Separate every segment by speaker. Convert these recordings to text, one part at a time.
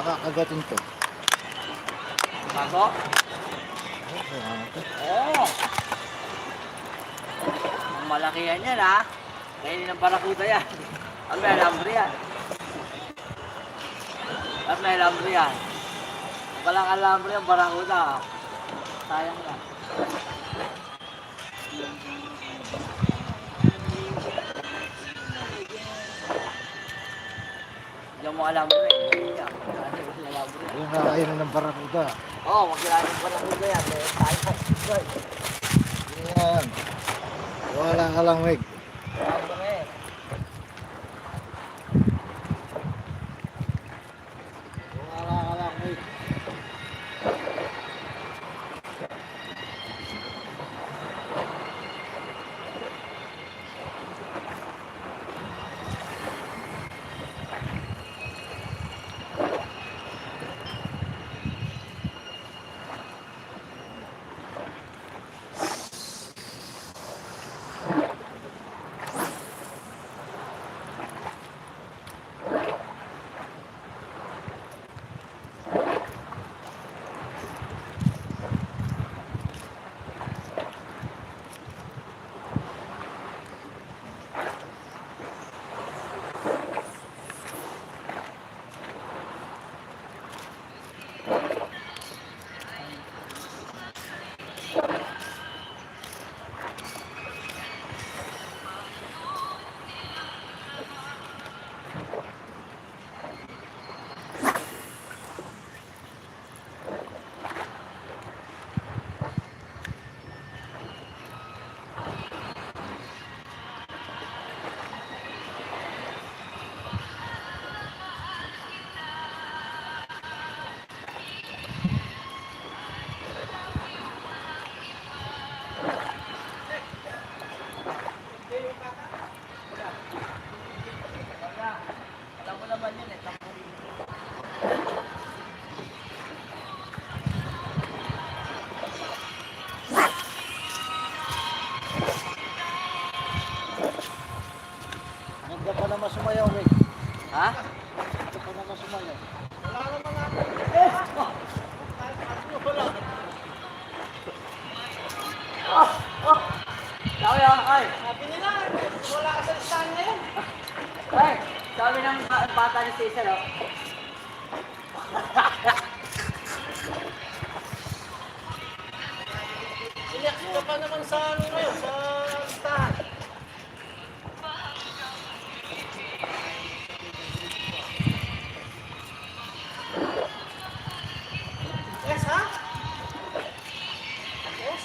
Speaker 1: Baka kagatin to.
Speaker 2: Bago? Oo. Ang malaki yan yan ha. Kainin ng barakuda yan. At may alambre yan. At may alambre yan. Kung walang alambre yan, barakuda. Sayang na. Diyan mo alambre.
Speaker 1: Yung nakakainin ng barakuda.
Speaker 2: Oo, magkilala ng barakuda yan. Sayang.
Speaker 1: Yan. Wala ka lang, Meg.
Speaker 2: Alambre.
Speaker 1: Wala ka lang, Meg.
Speaker 2: Alam mo naman yun eh.
Speaker 1: Nandiyan pa naman sumayaw, Meg.
Speaker 2: Ha?
Speaker 1: Nandiyan pa naman sumayaw.
Speaker 2: Sabi ah, ay.
Speaker 3: Sabi nila, wala ka sa listahan ngayon.
Speaker 2: Ay, sabi ng bata ni Cesar, oh.
Speaker 3: Siniyak ka pa naman sa ano ngayon, sa listahan. Yes, ha? Yes?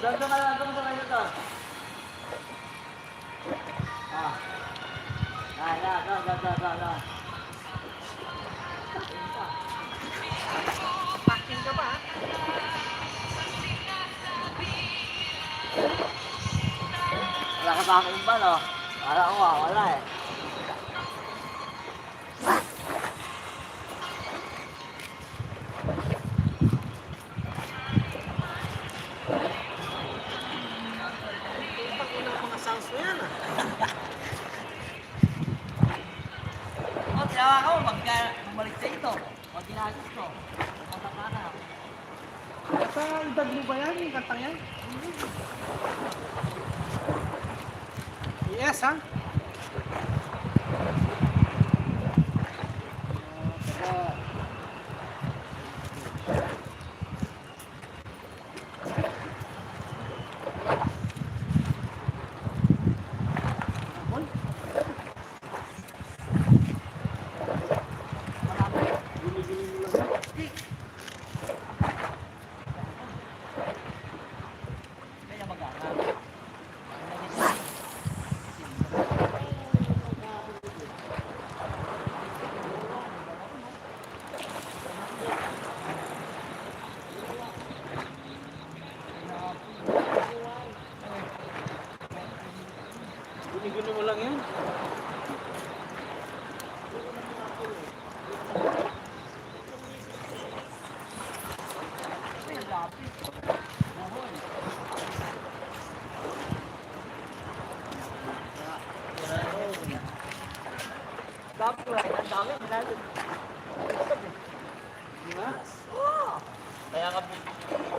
Speaker 2: Saan ka lang sa kayo to? Ah. Ah.
Speaker 3: Packing ka ba, ha?
Speaker 2: Wala ka sa akin ba, no? Wala ko, wala eh.
Speaker 3: Pag unang mga sounds mo yan, ha?
Speaker 2: Oh, tinawa ko, bumalik sa ito. O, ginagos ko. Matapana.
Speaker 3: Sa edad mo ba yan, yung kantang yan? Yes, ha?
Speaker 2: Kaya mag-aral.
Speaker 3: Guni-guni mo lang yan.
Speaker 2: Tapos, ang dami, malalim.
Speaker 3: Di ba?
Speaker 2: Oo! Kaya nga,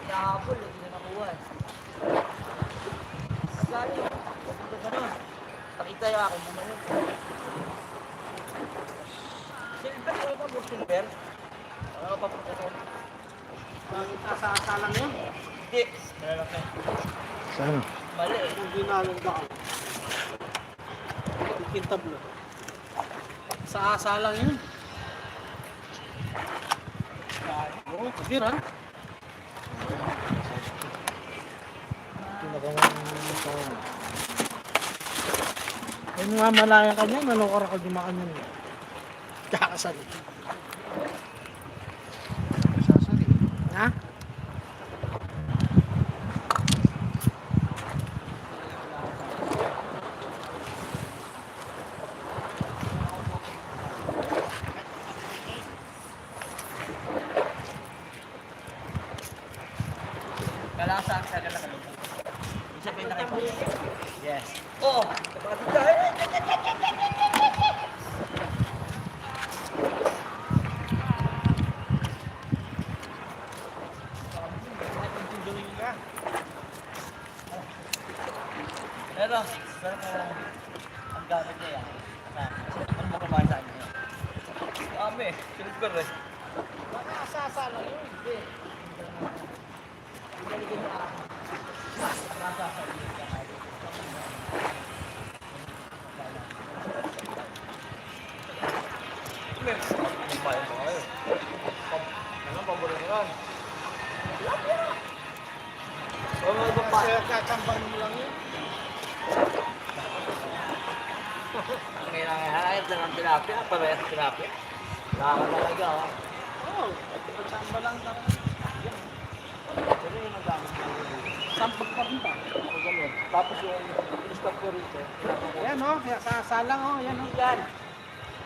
Speaker 2: nahabol, hindi na nakuha eh. Sali, pupunta ka nun. Nakita yung akin, bumayon. Silver, ano ba mo silver? Ano ka papunta nun?
Speaker 3: Bakit asa-asa lang yun?
Speaker 2: Hindi. Malalaki.
Speaker 1: Saan?
Speaker 2: Mali eh.
Speaker 3: Kung ginalong daan. Ikintablo. Sa-asa lang yun. Oo, kagir ha?
Speaker 1: Pinakamang sa...
Speaker 3: Yan nga malaya ka niya, malokor ako dumakan yun. Kakasali.
Speaker 1: Sasali.
Speaker 3: Ha?
Speaker 2: Kalasa sa kalakalo. Isa pa yung nakipag. Yes. Oo! Kapatid ka eh! Pero, ang gamit niya yan. Ano mo kumain sa akin? Dami, silver eh.
Speaker 3: Baka asa-asa lang yun. Hindi.
Speaker 2: Galigin mo ako. Nasa sa iyo ka kahit. Kumain mo kayo. Ano paborito ko yan? Ano ba pa?
Speaker 3: Kaya kakambang mo lang yun.
Speaker 2: Ang kailangan na ng tilapia, parehas tilapia. Nakakalaga oh.
Speaker 3: Oo, pagsamba lang na.
Speaker 2: Pero yung nagamit na
Speaker 3: Sampag pa rin ba?
Speaker 2: ako ganun. Tapos yung stop ko rito.
Speaker 3: Yan o, kaya sa lang o, yan o.
Speaker 2: Yan.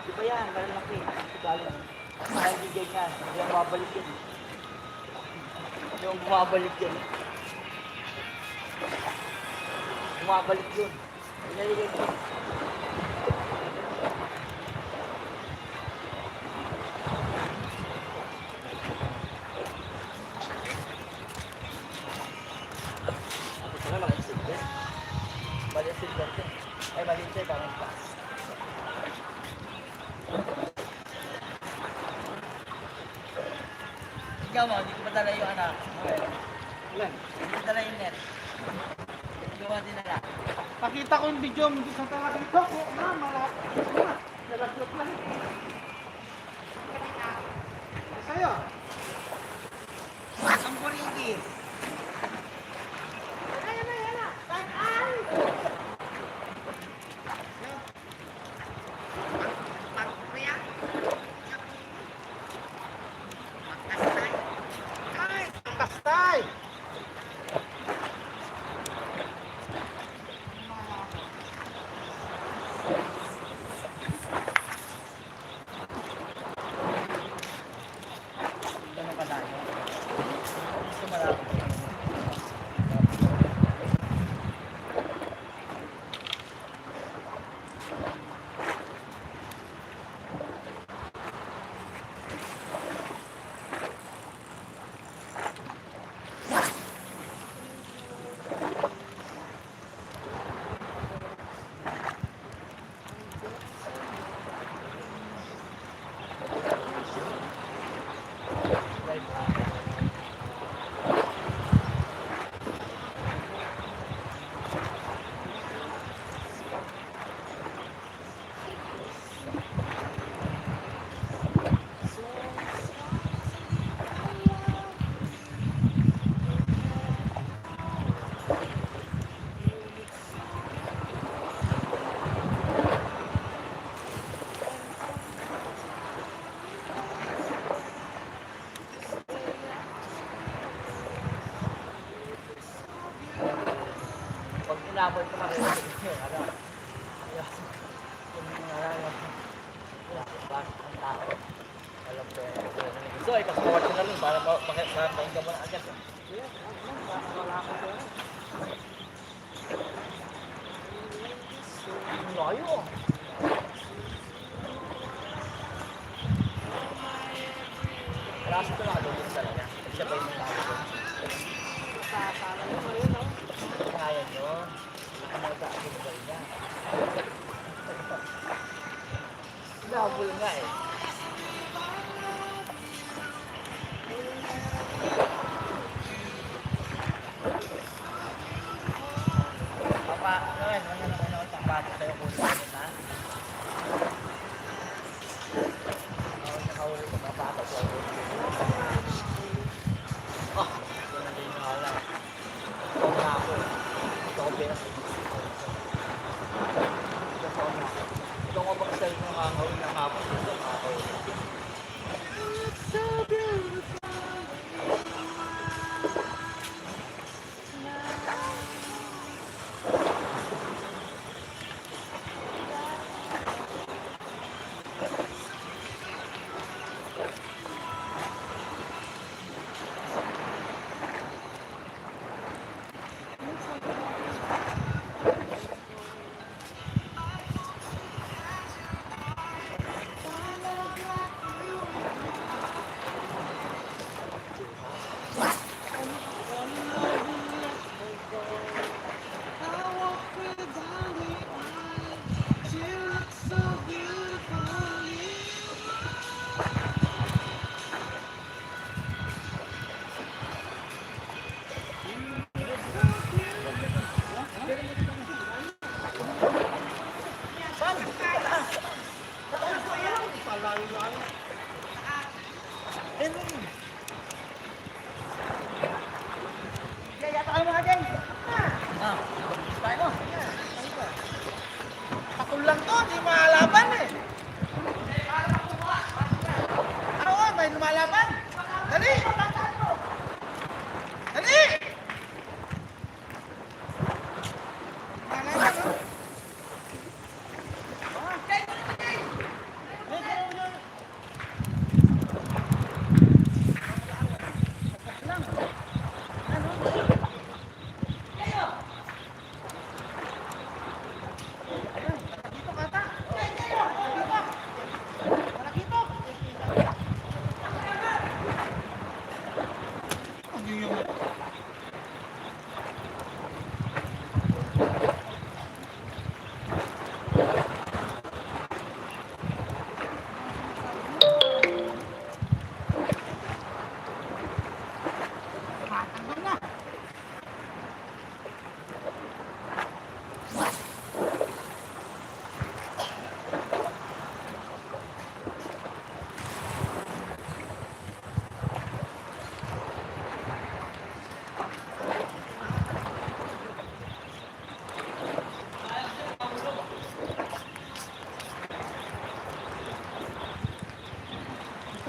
Speaker 2: Di ba yan? Malalaki. Galing. Mahal yan. Yung mabalik yun. Yung bumabalik yun. Bumabalik yun. Pinaligay ko. Ito na lang yung silver. Mali yung silver ko. Ay, mali yung silver. Parang pa. Ikaw mo, hindi ko padala yung anak.
Speaker 3: Ilan?
Speaker 2: Hindi ko padala yung net. Hindi ko dinala.
Speaker 3: Pakita ko yung video, hindi sa talaga ito. Oo na, malapit. Nalaslot lang. Sa'yo.
Speaker 2: Ang kurigi.
Speaker 3: Kastay!
Speaker 2: Ano pa tayo? Gusto malapit. Pag inabot ko maririnig ko yung ano. Ang tao. Alam ko yan. So, ipag-forward ko na rin para pakinggan mo na agad.
Speaker 3: Wala ko siya.
Speaker 2: Ang layo. Kaso ito nakadulog talaga. Siya ba yung nakadulog?
Speaker 3: Kala mo rin, no?
Speaker 2: Kaya nyo. Nakamagdaan ko ba rin niya? Nakabul nga eh. Papa, ano, tapatin tayo kung saan na. Nakahuli ko, mapapag ko. Oh, ito na din yung halang. Ito na ako. Ito ko pera. Ito ko mag-sell ng mga hawin ng hapon. Ito mga hawin.
Speaker 3: Kaya tayo mga dyan.
Speaker 2: Ah, tayo mo.
Speaker 3: Takol lang to, hindi mahalaban eh. Oo, may lumalaban. Dali! Dali! Lumalaban, oh. Dito kata. Dito. Matanggal na.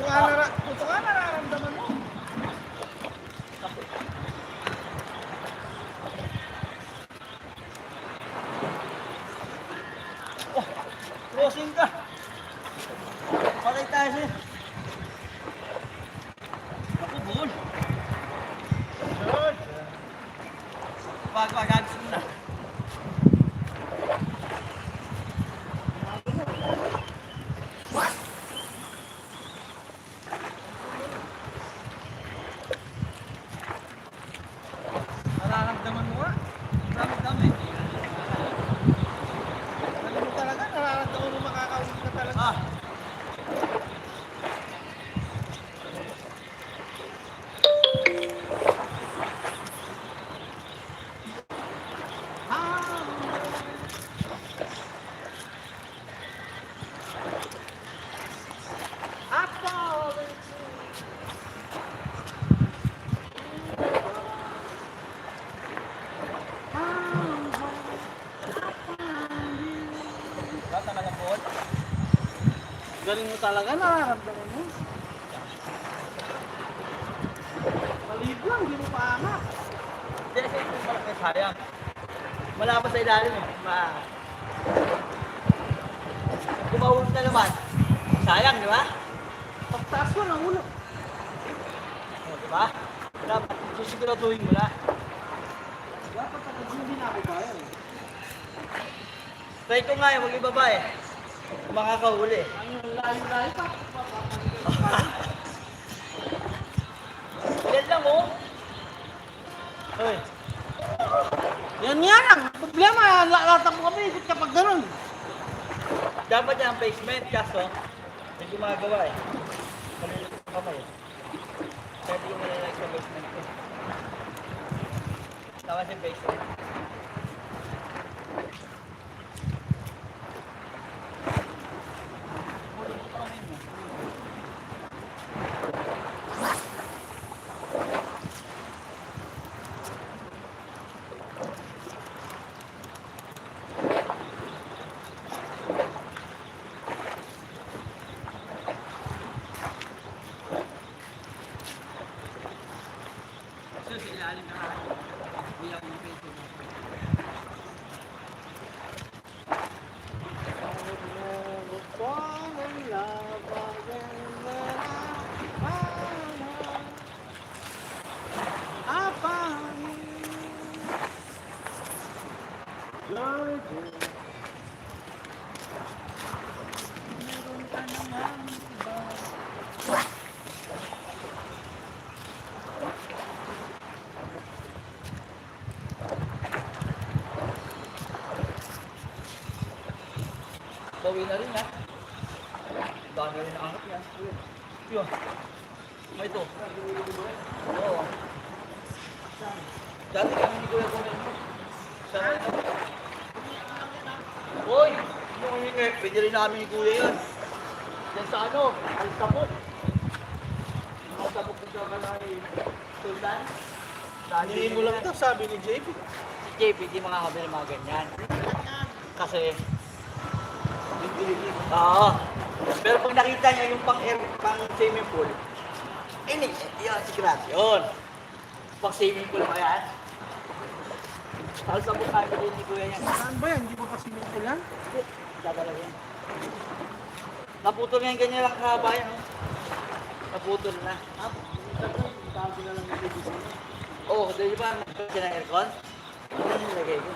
Speaker 3: Ito nga nararamdaman mo.
Speaker 2: Crossing ka. Patay tayo siya. Ako, buhol. Wag, agos mo na.
Speaker 3: Nararamdaman mo nga.
Speaker 2: Dami-dami.
Speaker 3: Alam mo talaga, nararamdaman mo makakaulit ka talaga.
Speaker 2: Ah, wala talaga buhol.
Speaker 3: Galing mo talaga, nararamdaman mo. Maliit lang, hindi mo paangat.
Speaker 2: Hindi, kasi ito malaki sayang. Wala pa sa ilalim eh. Kung mahulog na naman, sayang, di ba?
Speaker 3: Pagtaas mo ng ulo.
Speaker 2: O, di ba? Dapat susiguraduhin mo na.
Speaker 3: Dapat sa hindi na ako bayan.
Speaker 2: Try ko nga eh, mag-ibaba eh. Makakahuli.
Speaker 3: Ang layo-layo pa.
Speaker 2: lang, oh. Hoy.
Speaker 3: Yan nga lang. Problema, lalatang mo kami. Ikot kapag ganun.
Speaker 2: Dapat yan ang basement, kaso, may gumagawa eh. Malilito ko kamay eh. Kaya di ko malalagay sa basement ko. Tama sa basement. Bawi na rin, ha? Dami rin ang angat yan. Yun. May ito. Oo. Dati kami ni Kuya Kunin mo. Sana ito. Hoy! Yung umingay, pwede rin namin ni Kuya yan. Yan sa ano? Al-Sabot. Al-Sabot ng Jagalay Sultan.
Speaker 3: Hindi mo lang ito, sabi ni JP.
Speaker 2: Si JP, di mga kabili mga ganyan. Kasi, oo. Pero pag nakita niya yung pang swimming pool, yan, sigurado yun. Pang swimming pool pa yan. Saan sa mukha niya din ni Kuya yan?
Speaker 3: Saan ba yan? Hindi ba kasi nito yan?
Speaker 2: Dadala yan. Naputol nga yung ganyan lang kahaba yan. Oh. Naputol na.
Speaker 3: Sabi na lang yung ibig mo.
Speaker 2: Oo, di ba nagpapit siya ng aircon? Ano yung nilagay ko?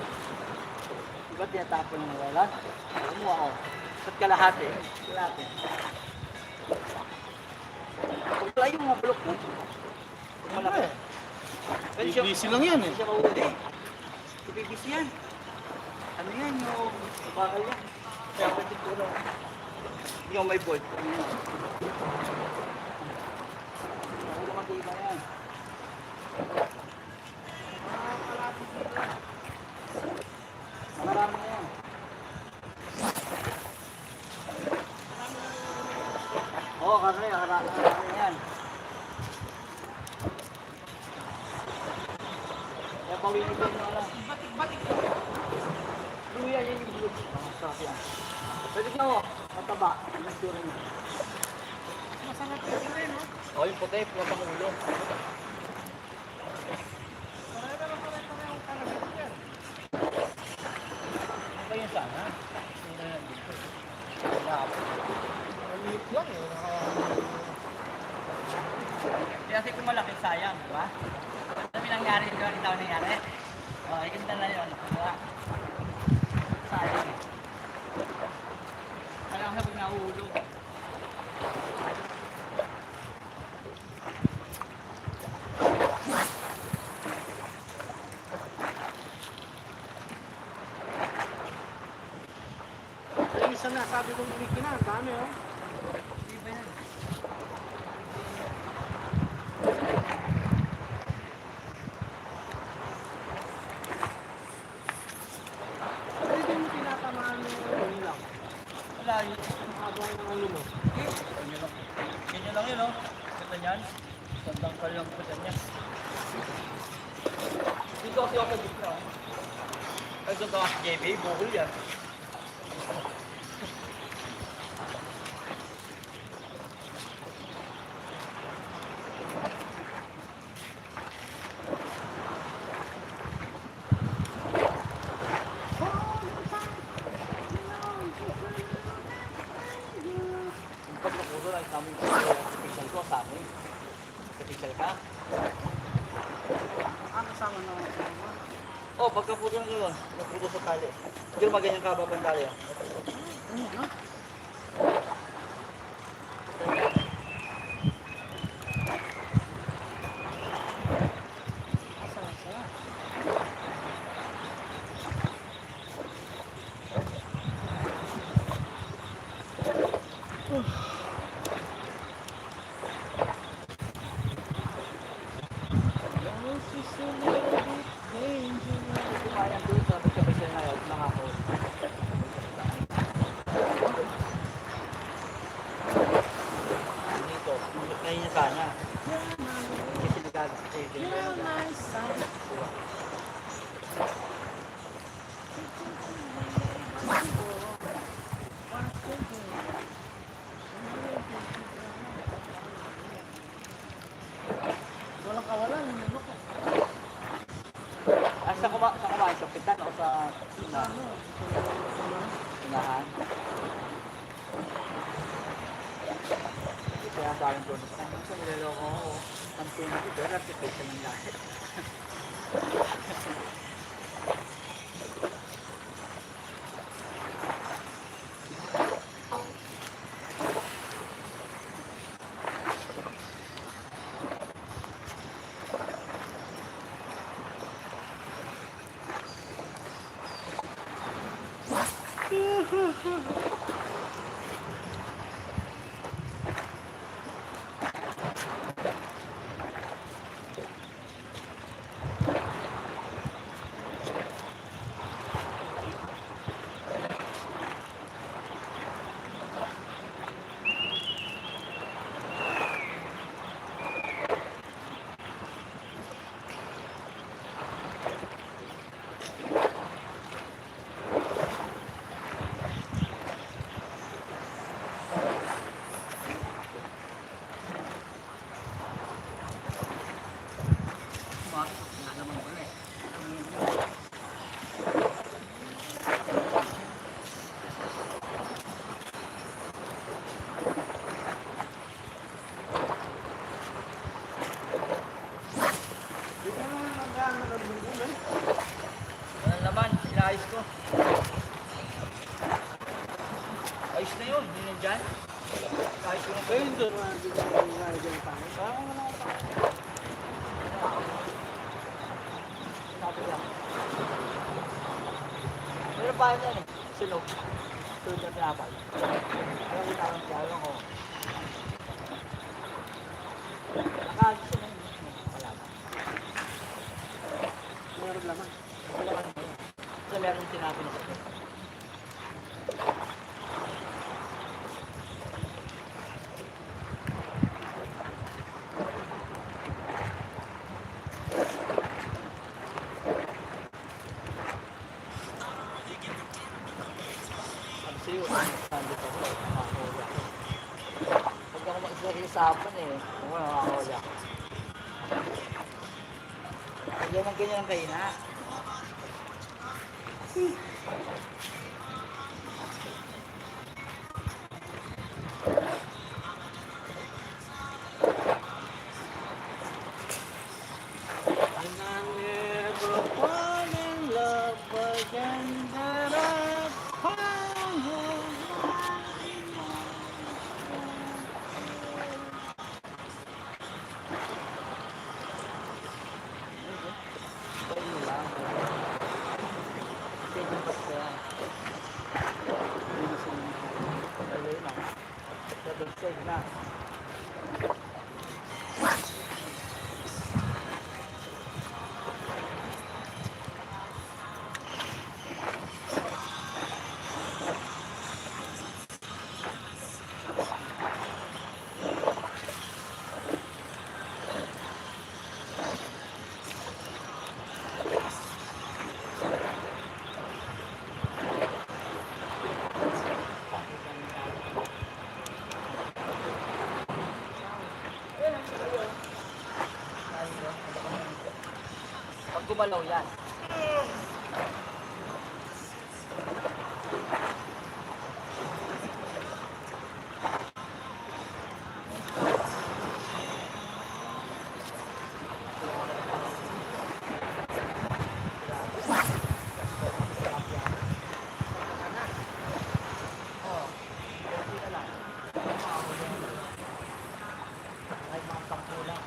Speaker 2: Di ba tinatapon ng wala? Kumuha ako. Ba't kalahati? Kalahati. Pag wala yung mga bulok mo, pag malaki. Pwede siya-
Speaker 3: BBC lang yan eh.
Speaker 2: Pwede siya mahuli. Si BBC yan. Ano yan yung bakal yan? Kaya pwede ko lang. Hindi ako may bolt. Ako matiba yan. Marami na yan. Oo, karne yan. Kaya pawili ko na lang.
Speaker 3: Batik-batik.
Speaker 2: Luya yan yung bulog. Sarap yan. Pwede ka mo, mataba. Ang sura niya.
Speaker 3: Masarap yun rin, no?
Speaker 2: O, yung puti, pwede mo ulo.
Speaker 3: Pare-pare-pare-pare ang kalabit yan.
Speaker 2: Ano ba yun sana? Hindi na yan dito.
Speaker 3: Maliit lang eh.
Speaker 2: Kasi kung malaki, sayang, di ba? Ano nangyari yung gawin tao nangyari? O, ikanta na yun. Diba? Sayang. Kaya ang sabag nahuhulog.
Speaker 3: Yung isa na, sabi kong Ricky na, ang dami oh.
Speaker 2: Di ba yan?
Speaker 3: Pwede din mo tinatamaan yung ilaw.
Speaker 2: Wala yun.
Speaker 3: Habang ng ano mo.
Speaker 2: Ganyan lang. Ganyan lang yun, no? Ganda niyan. Gandang ka lang pa niya. Dito kasi ako sa gitna. Ay, doon ka JB, buhol yan. Yung pagkapuso lang sa amin, pixel ko sa amin. Pixel ka?
Speaker 3: Ah, kasama na ako.
Speaker 2: Oh, pagkapuso lang yun. Naputo sa tali. Hindi naman ganyan kababa ang tali.
Speaker 3: Ano na?
Speaker 2: Kumayan doon sa magkabay sila ngayon, nakako. Dito, ngayon niya sana. Kasi nagagawin siya.
Speaker 3: Walang kawalan, yung ano ko.
Speaker 2: Sa kumain, sa pitan o sa unahan? Kaya sa akin doon, sa niloloko ko, ang tunay ko, pero reputation ng lahat. Nalaman ko na eh.
Speaker 3: Di ka naman nag-ano ka dun.
Speaker 2: Wala naman, inaayos ko. Ayos na yun, yun yan dyan. Ayos ko na
Speaker 3: Kaya yun doon, hindi ka nag-ano tayo. Parang wala ka.
Speaker 2: sabi niya. Meron pa yan eh, sunog. Sunog na pinapal. Alam ko na ang kaya ko. Nakaalis ko na yun. Wala pa.
Speaker 3: Meron laman.
Speaker 2: Wala ka naman. Kasi meron sinabi na sa sa'yo, nandito ako, makakawala ko. Pag ako mag-isa-isapan eh, ako makakawala ko. Pag yan ang ganyan ang kaina.
Speaker 3: And I never fall in love again that I found.
Speaker 2: Pwede mo lang. Pwede mo pa yan. Pwede sa inyo. Pwede na. Double save na. Pag gumalaw yan. Oo. Hindi na lang. Kahit mga 10 lang.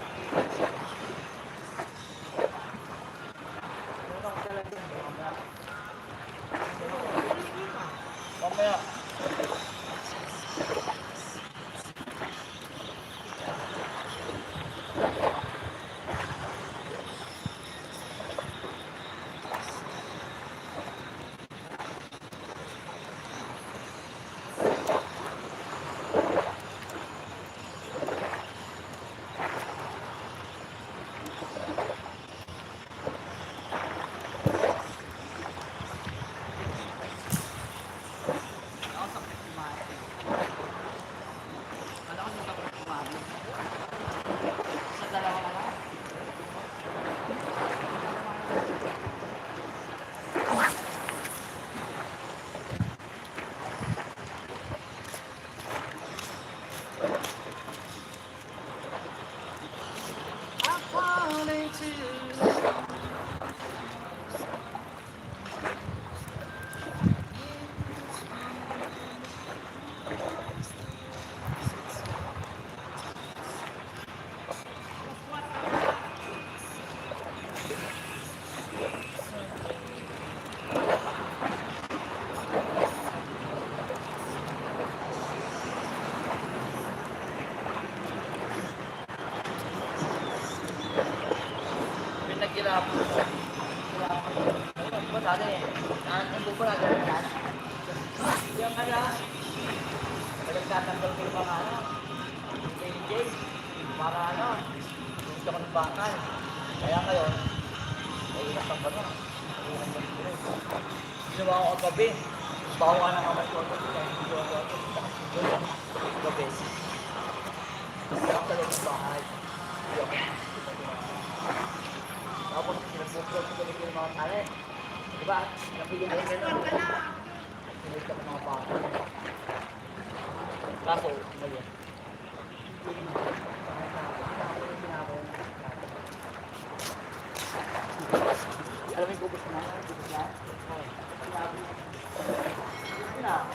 Speaker 2: Pinaghirapan ko. Hirapan ko. Ayun, di ba dati? Ang buko na ganun yan. Yung ano, nagtatanggal ko yung mga ano, KJ, para ano, yung sa ng bakal. Kaya ngayon, ay ilang pang ano, ilang pang ano. Ginawa ko kagabi. Baho ka ng kamay ko. Kaya hindi ko ako. Kagabi. Sa loob ng bahay. Hindi ako. Tapos pinagbubuhat ko ulit yung mga tali. Diba? Napigyan ko gano'n. Sinita ko mga baka. Kaso, mali. Alam mo yung kubos na? Kubos na? Yun na.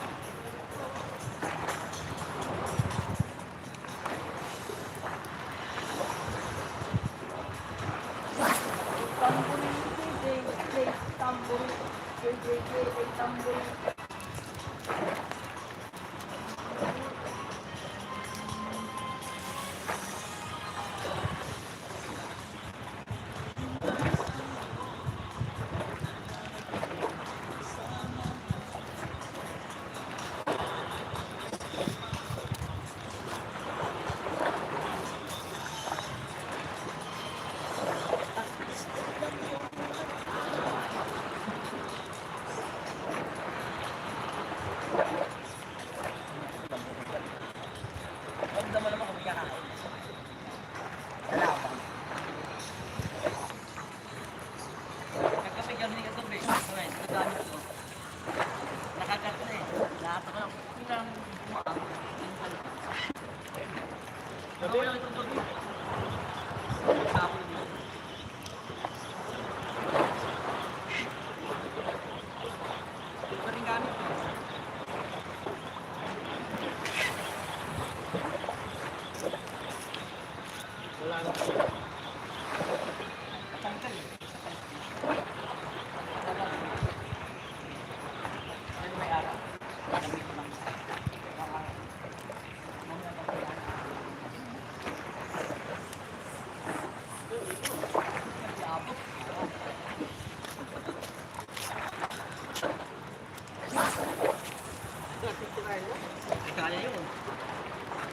Speaker 2: Kaya yun.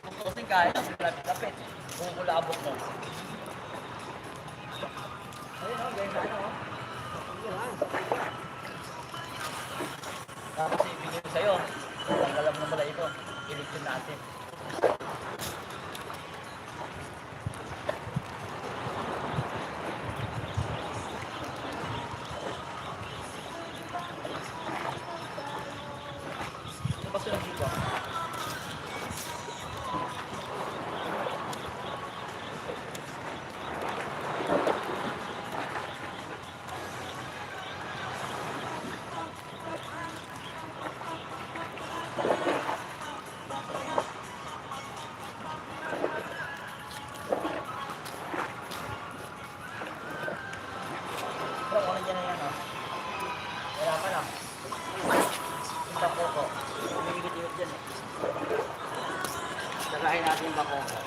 Speaker 2: Kung tutusin kaya, lapit-lapit. Kukulabot mo. Ayun o, ganyan na ano. Tapos ibigay ko sa'yo. Ang galap ng balay ko. Iligtin natin. Ano ba sunod dito? Pero kung nandiyan na yan, oh. Wala pa lang. Yung bako ko. Umigit-igit dyan, eh. Lagayin natin yung bako ko.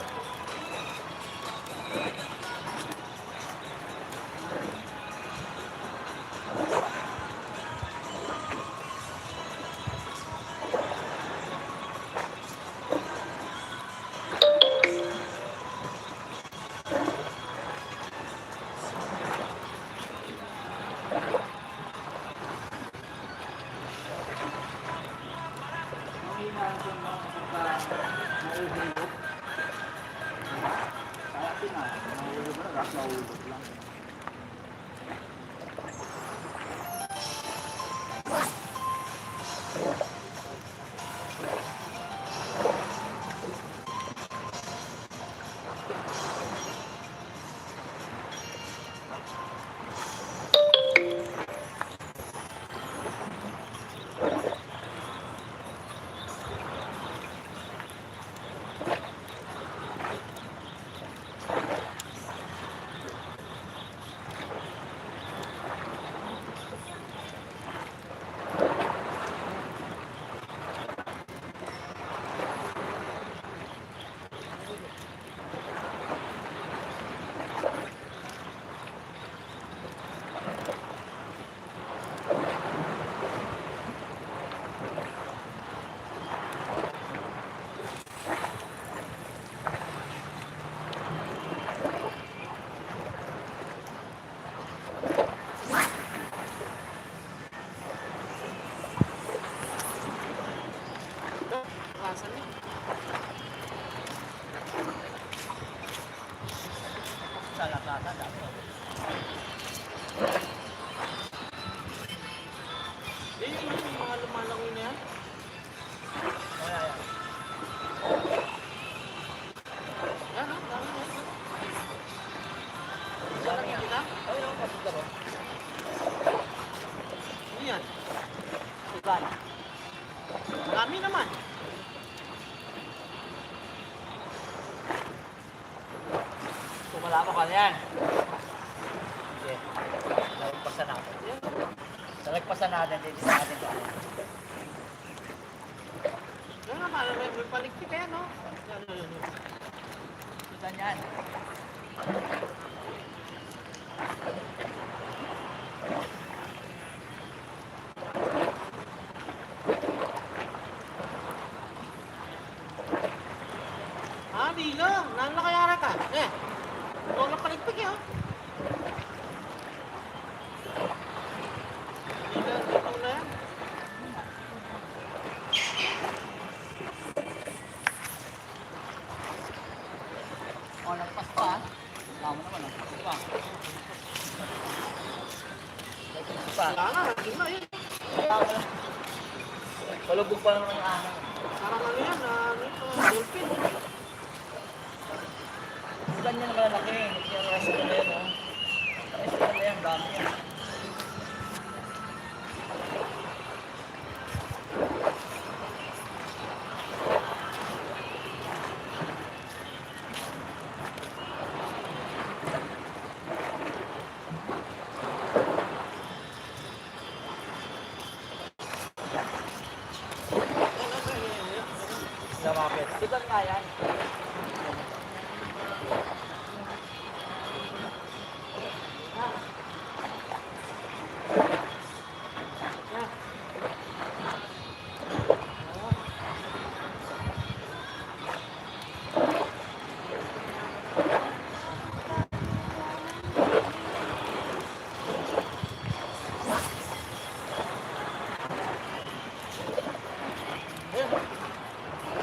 Speaker 3: kalakasan niya.
Speaker 2: Sa lakasan dami.
Speaker 3: Yung mga lumalangoy na yan.
Speaker 2: Oh, yeah, yeah.
Speaker 3: Yan, ha? Dami yan. Yan
Speaker 2: Dami yan.
Speaker 3: nakikita?
Speaker 2: Oh, yung pasigaro.
Speaker 3: Ano yan?
Speaker 2: Iban.
Speaker 3: Marami naman.
Speaker 2: Tumala ka na yan. Sige. Nalagpasan natin.
Speaker 3: Yan.
Speaker 2: Nalagpasan natin. Dito sa atin.
Speaker 3: Yan nga, may paligpik kaya, no? Yan, yan, yan.
Speaker 2: Kita niyan.
Speaker 3: Ah, di lang. Nang nakayara ka. Eh. Huwag na paligpik, eh, oh. Di lang, dito na yan.
Speaker 2: Oh, nagpas pa. Tama naman, nagpas pa. Nagpas pa.
Speaker 3: Wala nga, nandun na, eh.
Speaker 2: Palubog pa naman ang ahang.
Speaker 3: Parang ano yan, ano ito, dolphin.
Speaker 2: Ganyan na malalaki. Nag-rest ko na yun, oh. Rest ko na yan, dami yan. Lumapit. Sikat nga yan.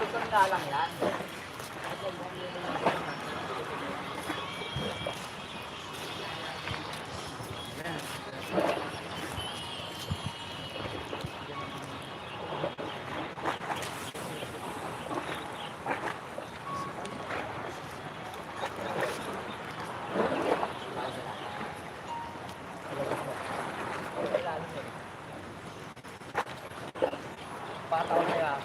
Speaker 2: Sikat nga lang yan. Pataw na yan.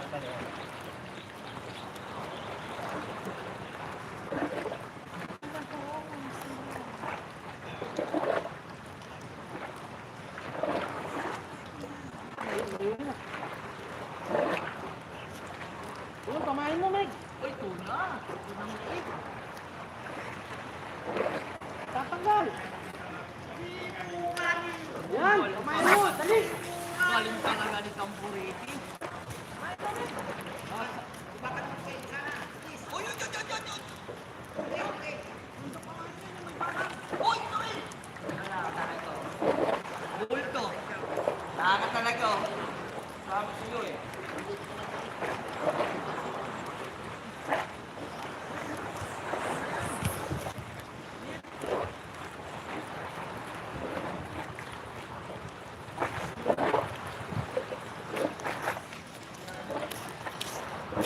Speaker 3: Uy, pamain mo, Meg.
Speaker 2: Uy, tuna. Tuna mo ito.
Speaker 3: Tatanggal. Yan, pamain mo, dali.
Speaker 2: Galing ka na galing kang buriti. Bulto. Nakaka talaga, oh. Sama sa'yo, eh.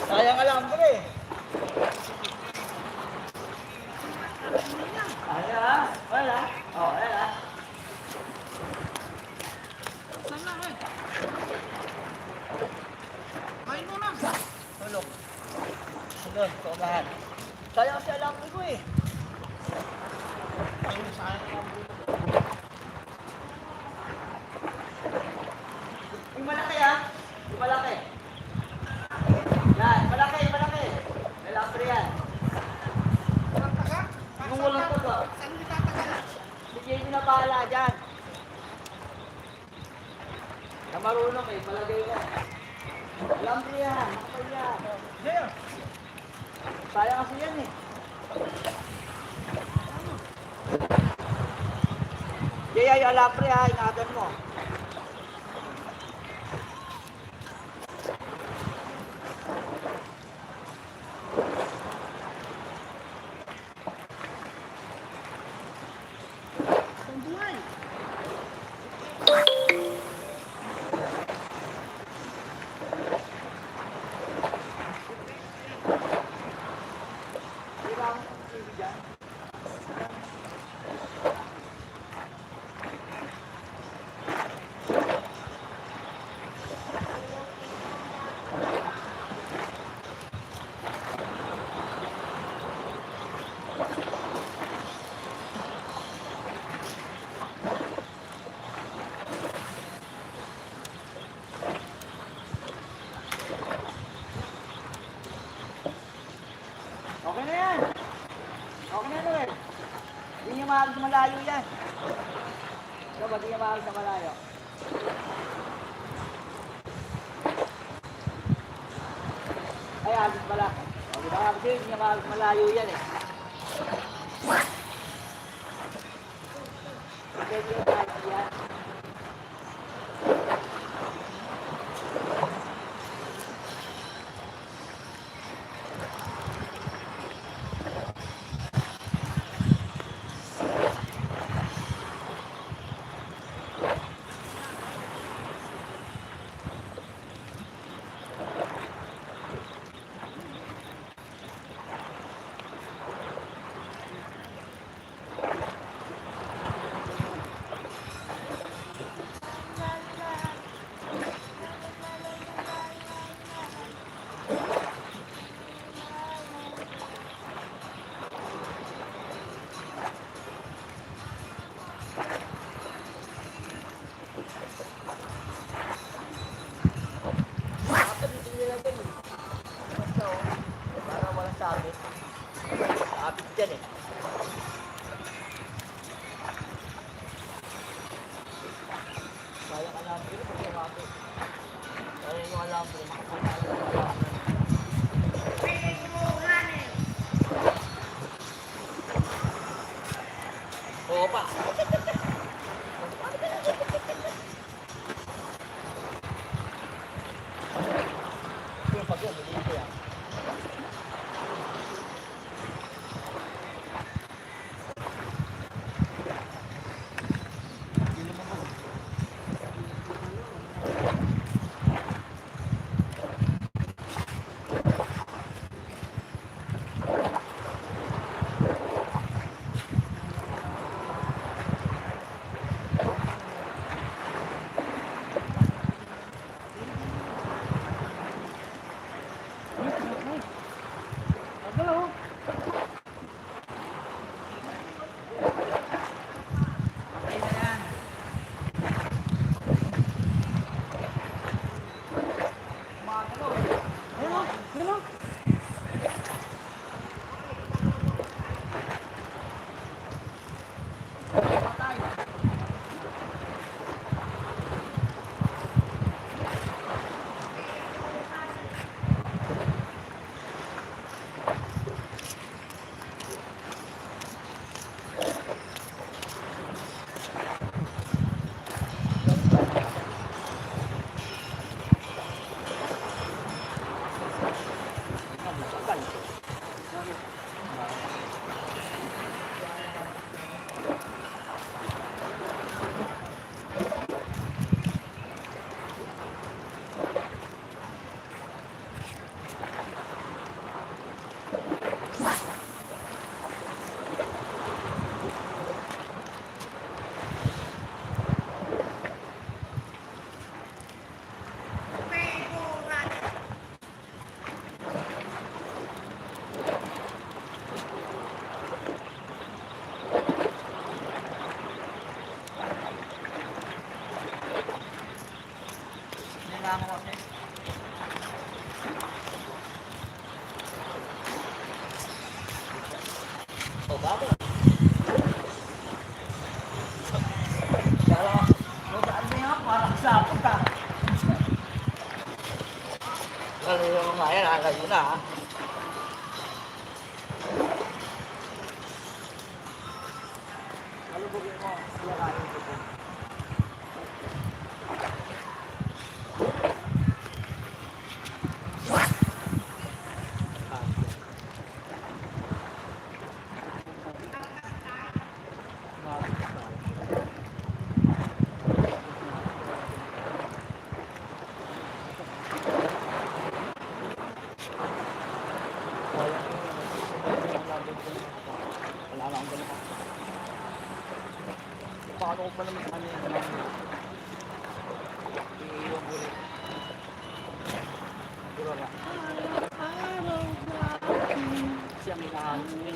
Speaker 2: Sayang alambre. Ayan, wala. Oh, wala.
Speaker 3: Saan na, Meg? Pamain mo na.
Speaker 2: Tulog. Doon, tumahan. Sayang si alambre ko, eh.
Speaker 3: Ayun, sayang ang bulo.
Speaker 2: Yung malaki, ah. Yung malaki. Yan, malaki, malaki. Alambre yan.
Speaker 3: Walang taga?
Speaker 2: Yung walang taga.
Speaker 3: Saan mo tatagal?
Speaker 2: Bigyan nyo na bahala dyan. Na marunong, eh. Palagay mo. Alambre yan. Makapal yan.
Speaker 3: There.
Speaker 2: Sayang kasi yan, eh. Jaya, yung alambre, ha. Ingatan mo. Okay na yan. Okay na Noel. Hindi niya maaari sa malayo yan. Ito ba, hindi niya maaari sa malayo? Ay, agos pala. O, di ba kasi hindi niya maaari sa malayo yan eh. Pwede yung kahit yan. Para walang sabit. Sabit dyan eh. Sayang alambre, pag sumabit. Sayang yung alambre, makapunta yung alambre. Oo pa. Yung pag yun, hindi ko yan.
Speaker 3: Hello. Hello. Hello.
Speaker 2: O, bakit? Kala ko, nung mo yan, parang sapot ka. Kala mo nga yan, nakakayo na ha. Kalubugin mo, siya kain ko po. Wala lang ang ganun. Paano ko pa naman sa kanya yung iiwan ko rin. Siguro na. Siya may nahalos yun.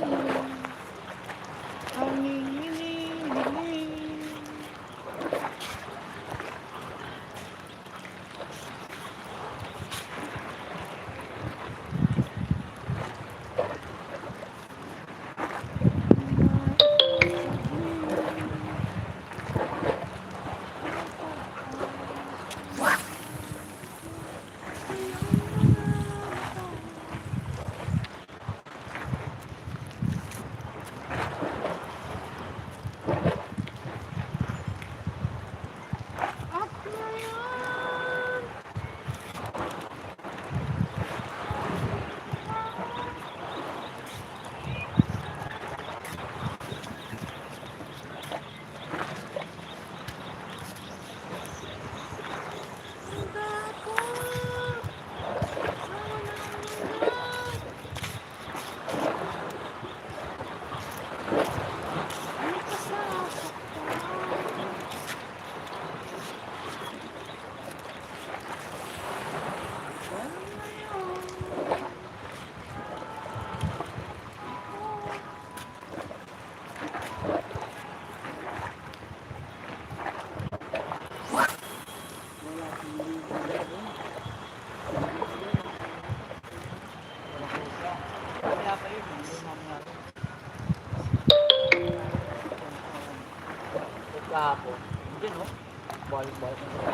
Speaker 2: Kaya pa yun, hindi mamaya. Kahapon. Hindi no? Balik-balik na.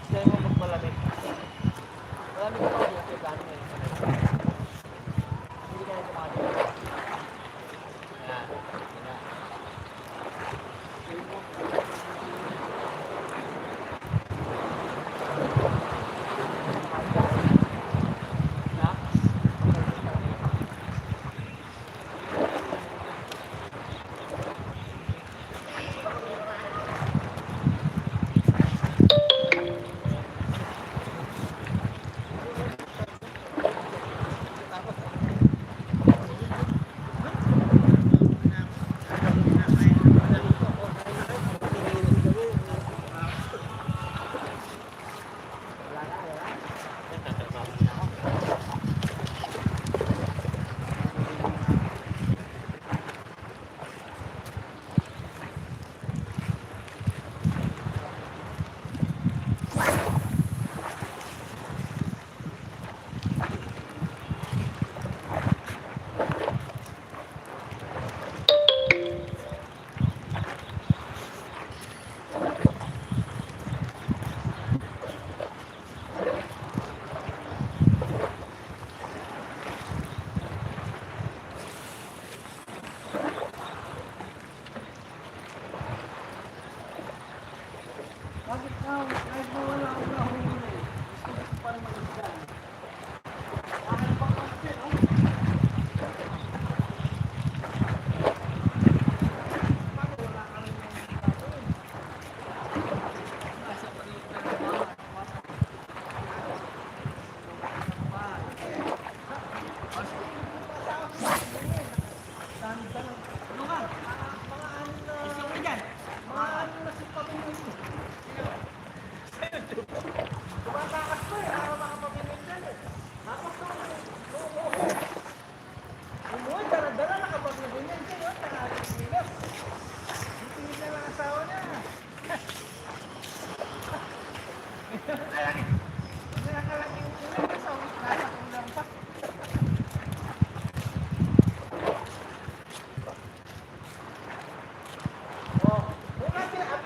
Speaker 2: Gusto mo magpalamig. Malamig ka pa dito, gano'n ngayon. Hindi ka na tumakot. Yan. Yan. Na?
Speaker 3: Bakit ka? Kahit na wala akong nahuli. Gusto ko pa rin mag-isdan. Bakit pa kasi, no? Bakit wala ka rin yung gagawin? Nasa maliit na naman. Ano ka? Mga ano na... Isang ka dyan? Mga ano na si Pamilya. Tumatakas ko eh, para makapamilin dyan eh. Tapos ko, oo. Umuwi, dala-dala nakapamilin yan dyan, oh, tangaling sila. Tingin na lang asawa niya. Nakakalaki yung ulam, nasa ulam pa. Oh, bukas sila,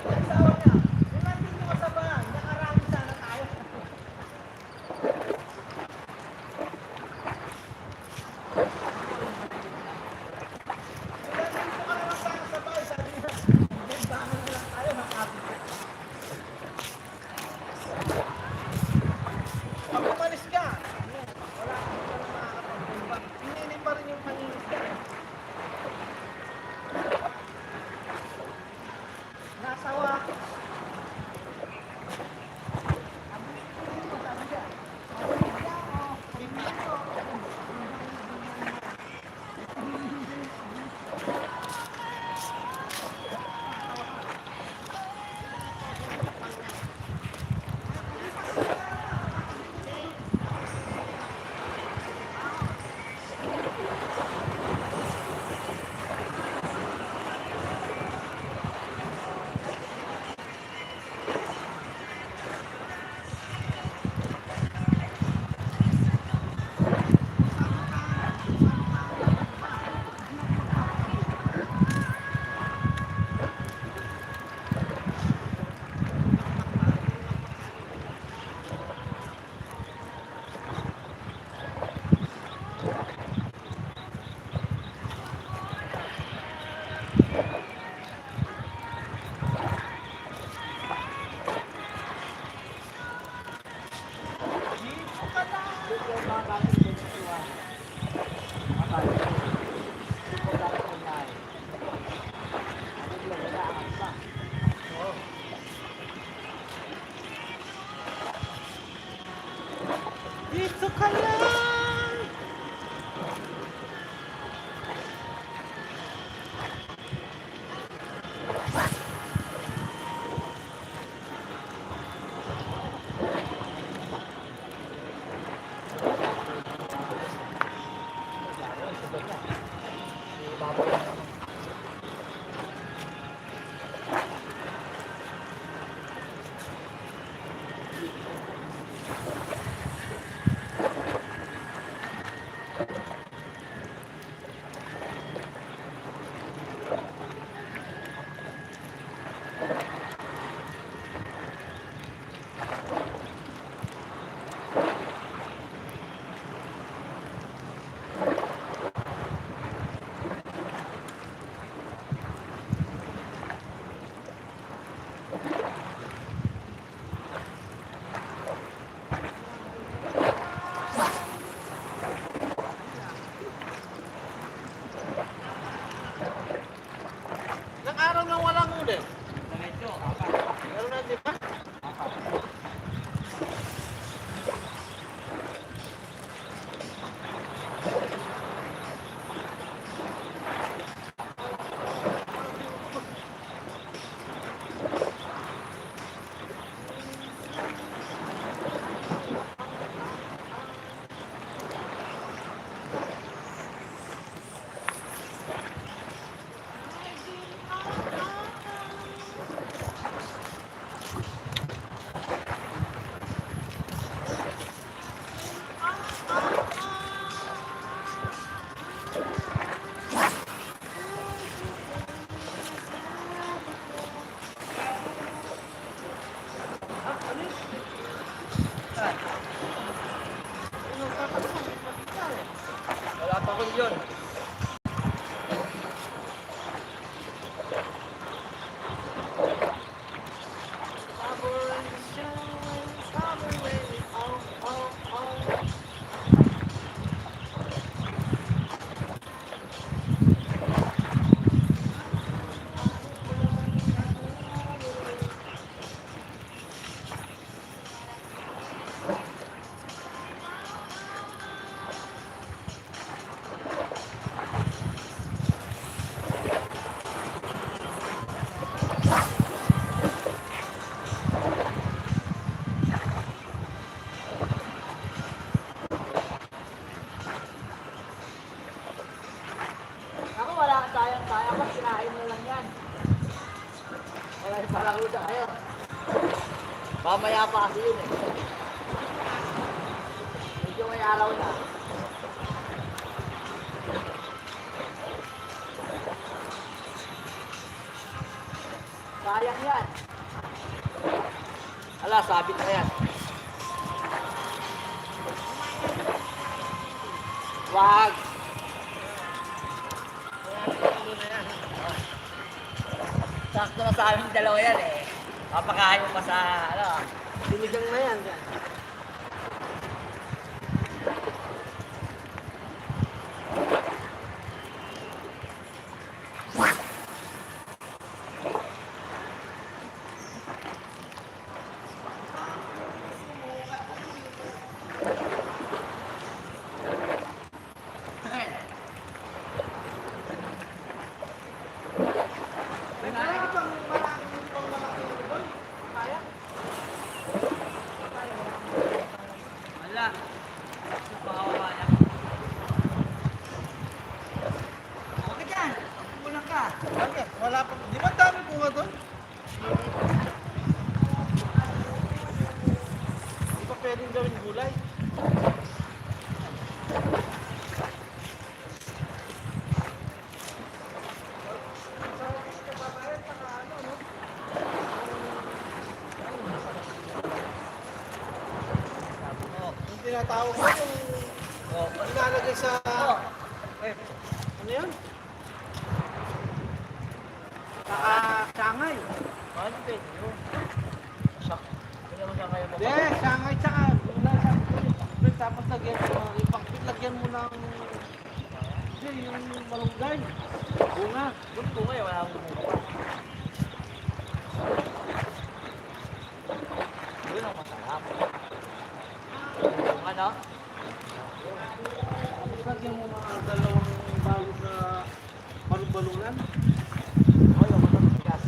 Speaker 3: Ilang araw nang walang huli? Meron na, di ba?
Speaker 2: Wala pa ko yun. Ako wala kang sayang-sayang pa, kinain mo lang yan. Wala yung palarusa kayo. Mamaya pa kasi yun eh. Medyo may araw na. Sayang yan. Ala, sabit na yan. Wag. Sakto na sa aming dalawa yan eh. Papakain mo pa sa, ano,
Speaker 3: Sinigang na yan.
Speaker 2: wala. Pahawa niya. Okay dyan. Kulang ka.
Speaker 3: Bakit? Wala pa. Di ba dami bunga doon? Di ba pwedeng gawin gulay? Yung tinatawag mo yung nilalagay sa...
Speaker 2: Eh,
Speaker 3: Ano yun? Sangay.
Speaker 2: ano ba yun? Sak. Hindi naman siya kayo mo.
Speaker 3: Hindi, sangay tsaka gulay sa pakpit. Tapos lagyan mo, yung pakpit lagyan mo ng... Hindi, yung malunggay. Bunga.
Speaker 2: Doon po ngayon, wala akong bumuka. Yun ang masarap. Yung ano?
Speaker 3: Lagyan mo mga dalawang balot na balon-balunan.
Speaker 2: Oh, yung matigas.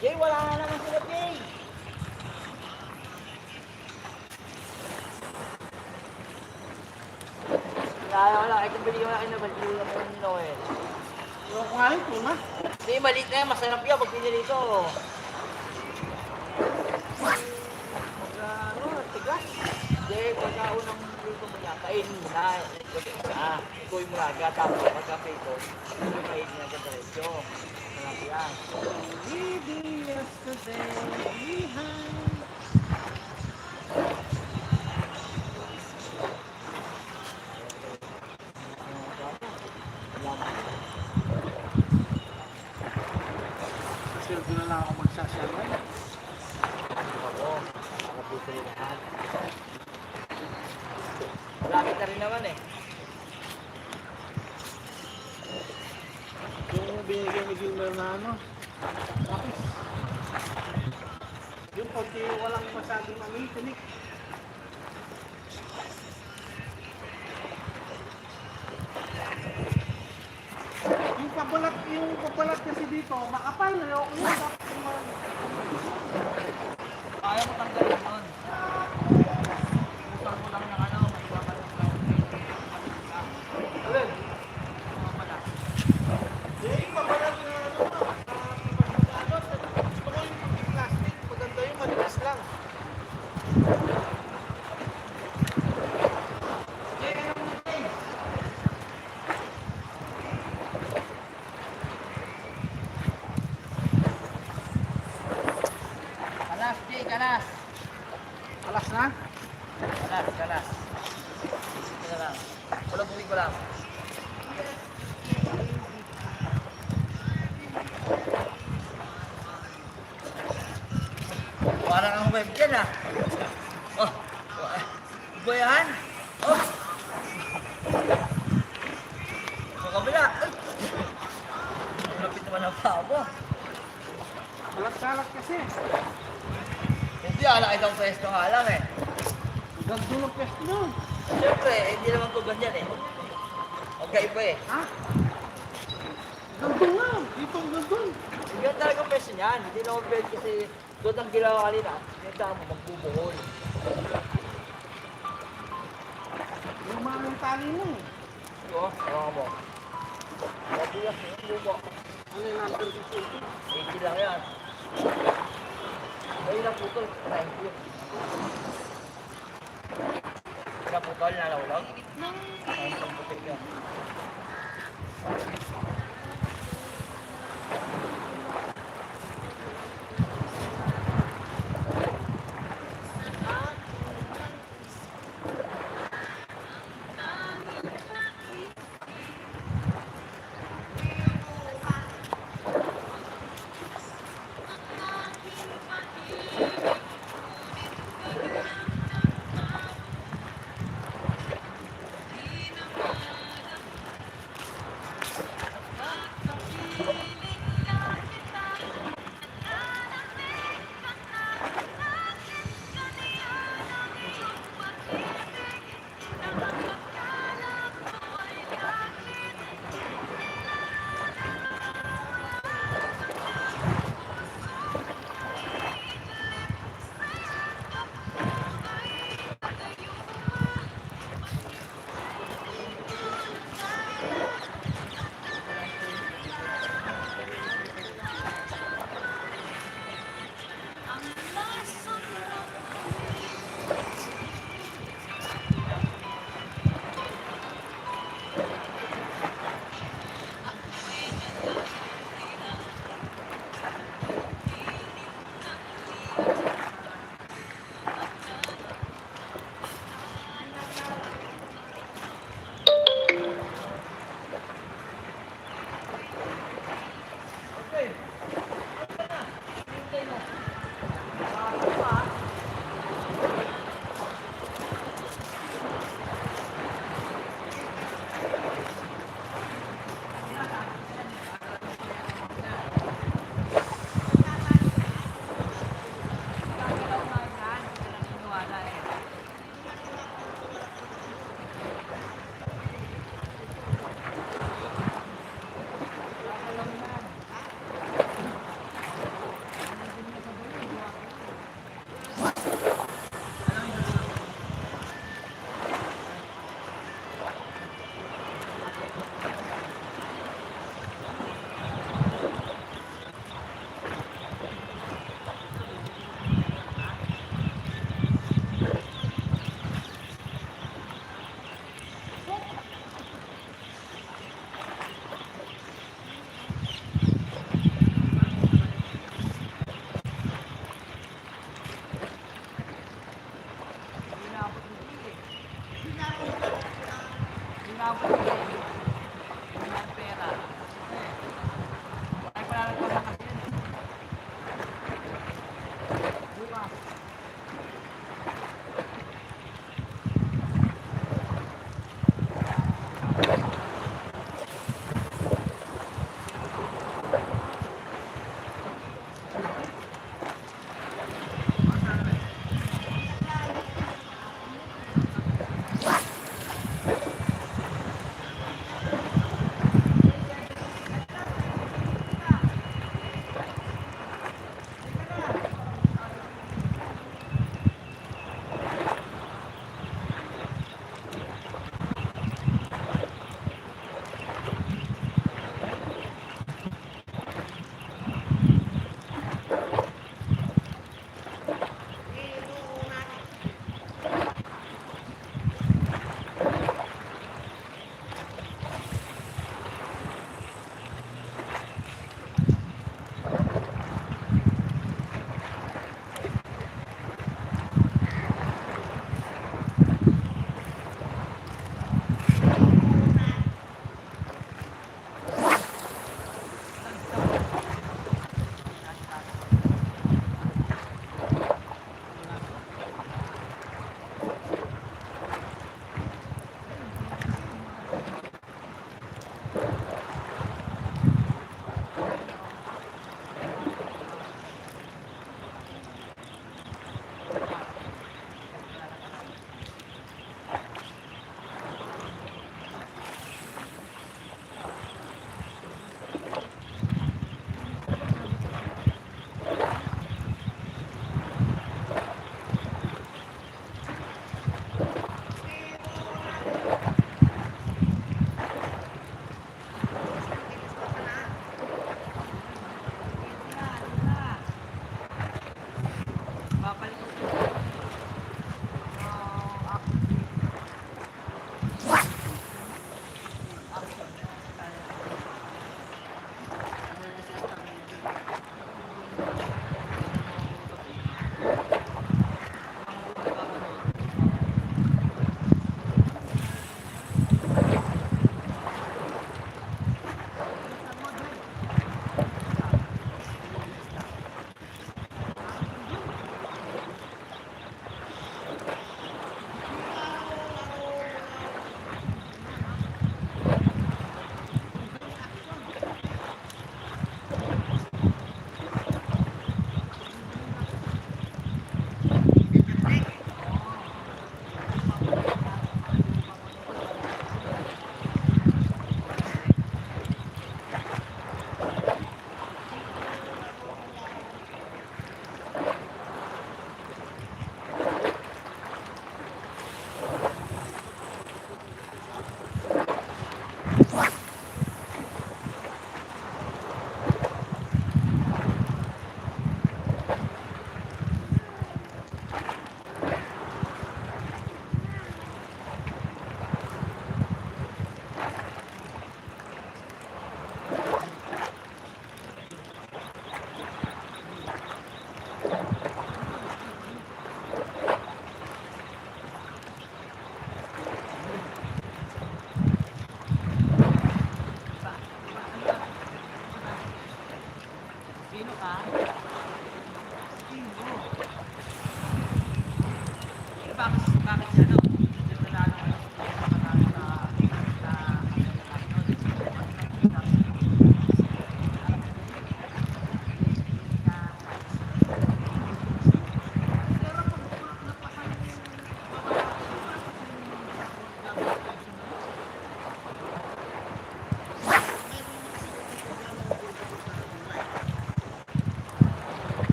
Speaker 2: Jay, wala na naman sila, Jay. Kaya wala, ay kung binigyan mo na kayo na baliw na po ni Noel.
Speaker 3: Yung kumain, tuna.
Speaker 2: Hindi, maliit na yan, masarap yan pag pinili ito.
Speaker 3: Ano, tigas.
Speaker 2: Jay, pagkaunang luto mo yan. kainin mo na. Ikuhin mo na agad. Tapos pagkape ito, kainin na agad diretso. Malaki yan.
Speaker 3: Leaving yesterday behind. Kasi doon na lang ako magsasalay.
Speaker 2: Oo. Nakaputo yung lahat. Malaki ka rin naman eh.
Speaker 3: Yung binigay ni Gilmer na ano, tapos, yung pagki walang masyadong tinik. Yung pabalat kasi dito, makapal na yung
Speaker 2: Kaya mo tanggalin nun. Usar mo lang ng ano, may iwakan lang.
Speaker 3: alin?
Speaker 2: Mamala.
Speaker 3: Yung pabalat na ano, gusto ko yung plastic, maganda yung malinis lang.
Speaker 2: Kalas, Jay, kalas.
Speaker 3: Alas na?
Speaker 2: Kalas, kalas. Ito na lang. Walang tubig ko lang. Parang ang web dyan ah. Oh, bayan. Oh. Sa kabila. Lapit naman ang paa mo.
Speaker 3: Salat-salat kasi.
Speaker 2: Hindi, ala isang pwesto nga lang eh.
Speaker 3: Gagdulog kasi nun.
Speaker 2: Siyempre, hindi naman ko ganyan eh. Okay pa eh.
Speaker 3: Ha? Gagdul lang. Dito ang gagdul.
Speaker 2: Ganyan talaga ang pwesto niyan. Hindi na ako pwede kasi doon ang ginawa kanina. Ganyan mo, magbubuhol.
Speaker 3: Yung mga ng tali mo.
Speaker 2: Ito, tawa mo. Mabulas yung bubo.
Speaker 3: Ano yung number dito?
Speaker 2: 80 lang yan. Ay, naputol. 90 yun. Naputol, nalawlag. Ay, pagputik yun.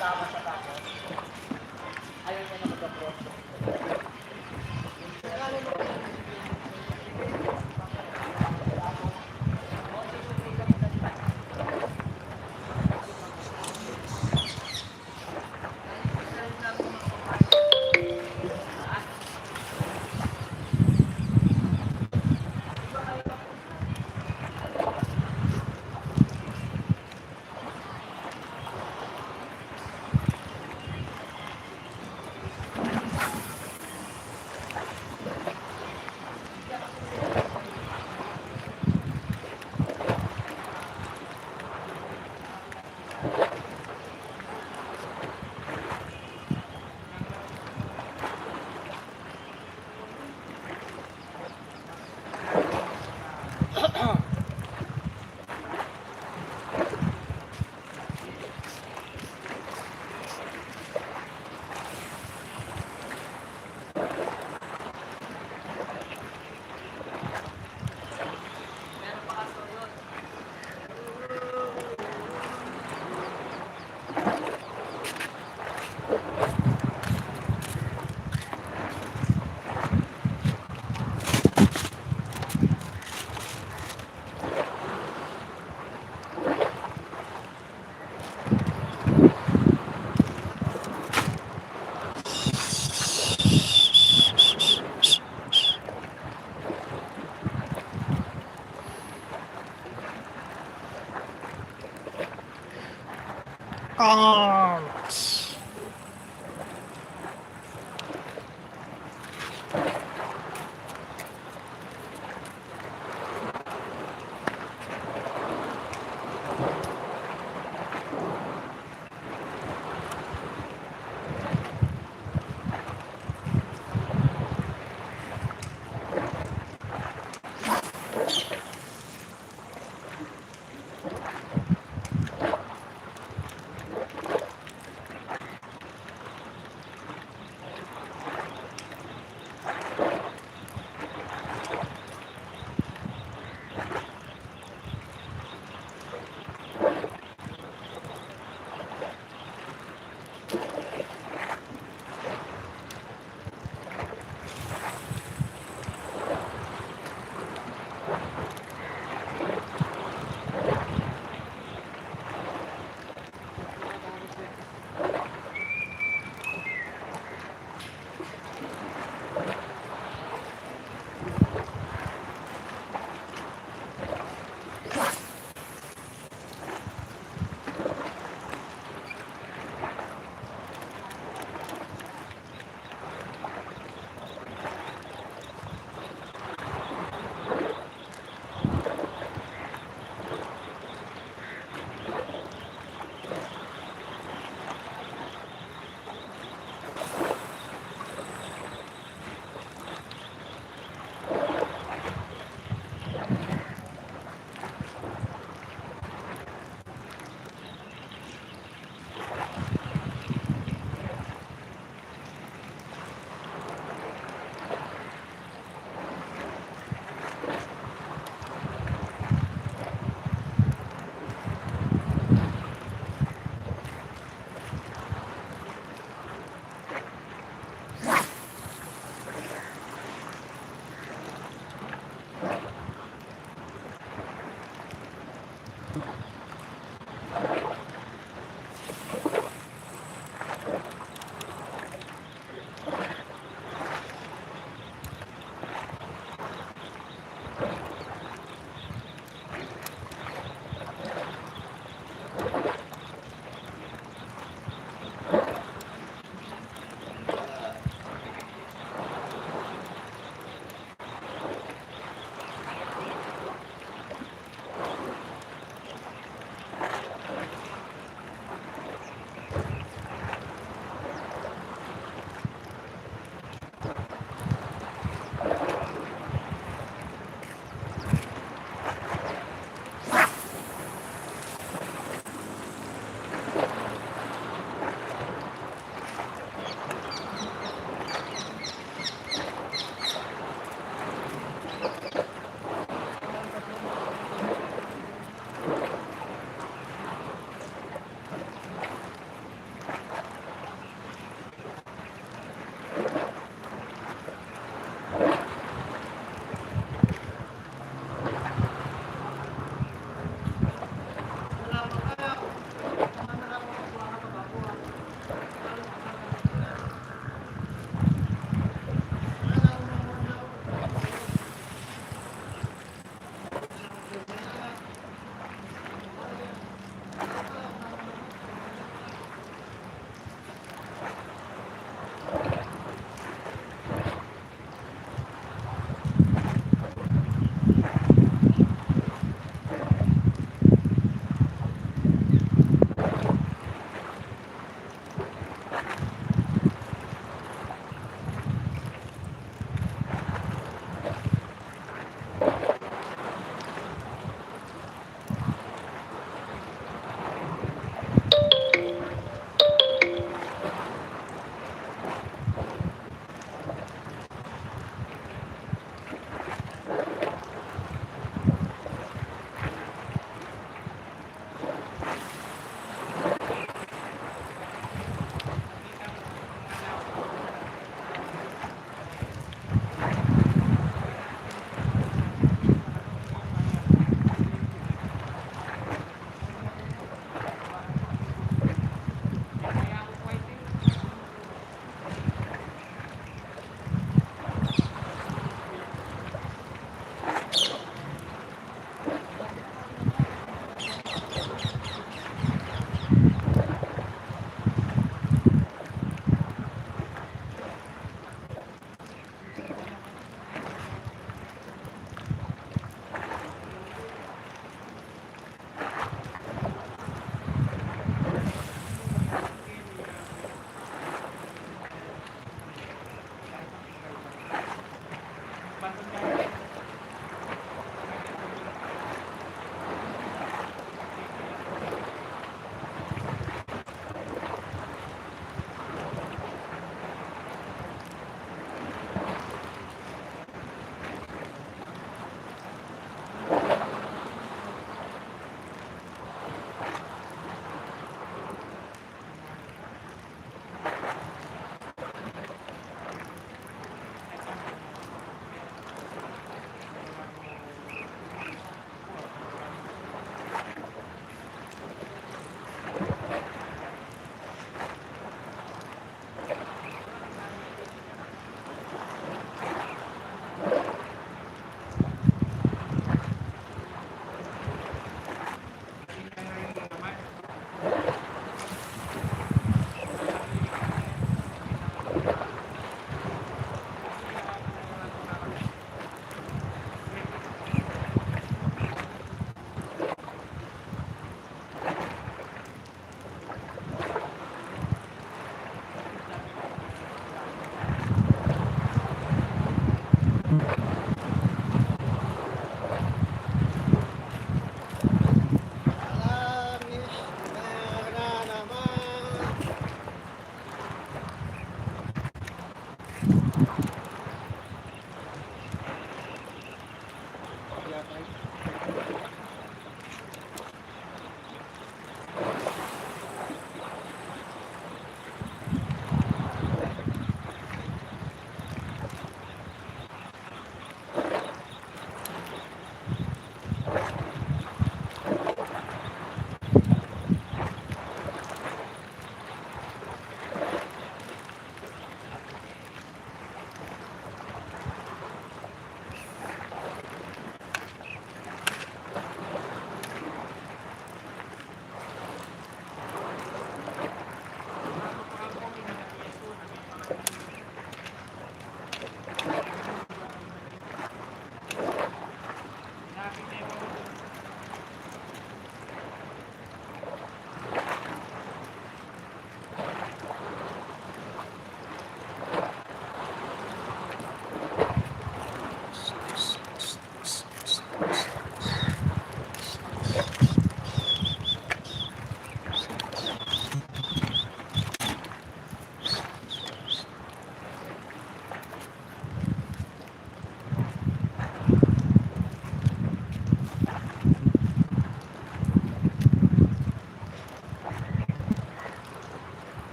Speaker 2: kasama sa tapo. Ayaw niya na mag-approach.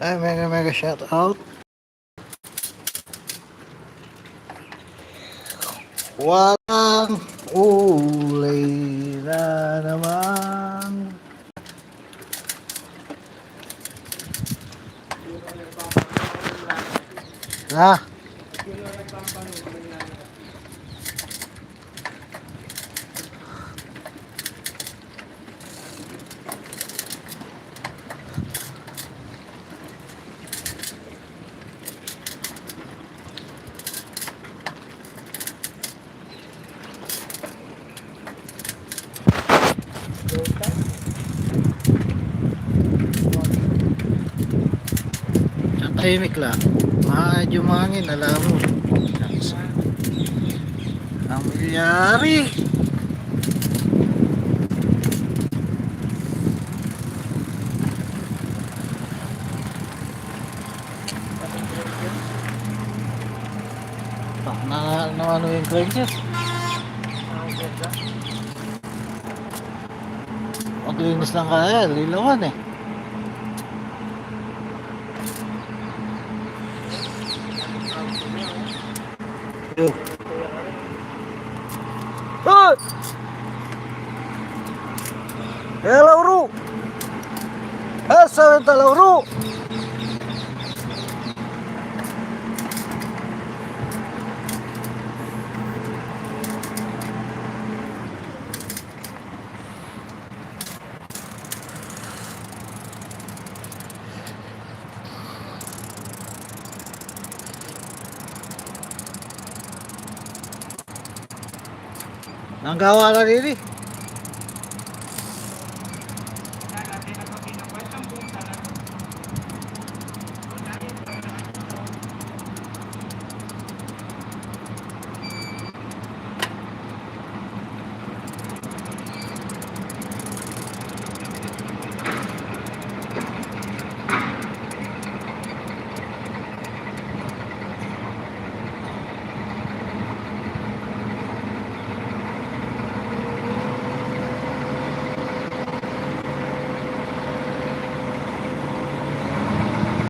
Speaker 1: Ay, mega mega shout out. Walang ulay na naman. Ha? Tahimik lang. Medyo mahangin, alam mo. Ang mangyayari. Ano yung crankset? Maglinis lang kaya, lilawan eh. Hoy! Hello, Ru! Esa venta la Ru! Nanggawa na rin eh.